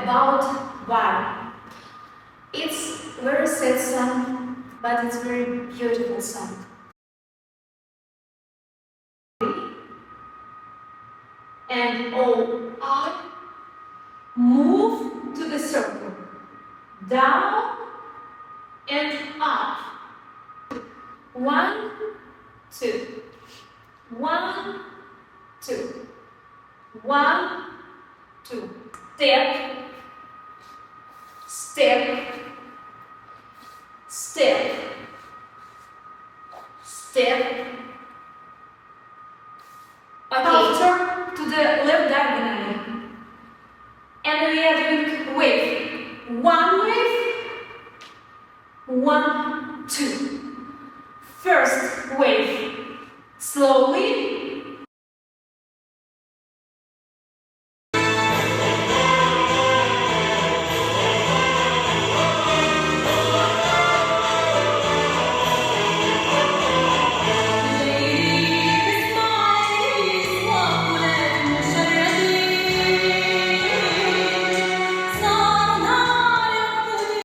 about why. It's a very sad song, but it's a very beautiful song. And all I move to the circle, down and up. 1, 2, 1, 2, 1, 2. Step, step, step, step. After to the left diagonally. And we are doing wave. 1 wave, 1, 2. First wave, slow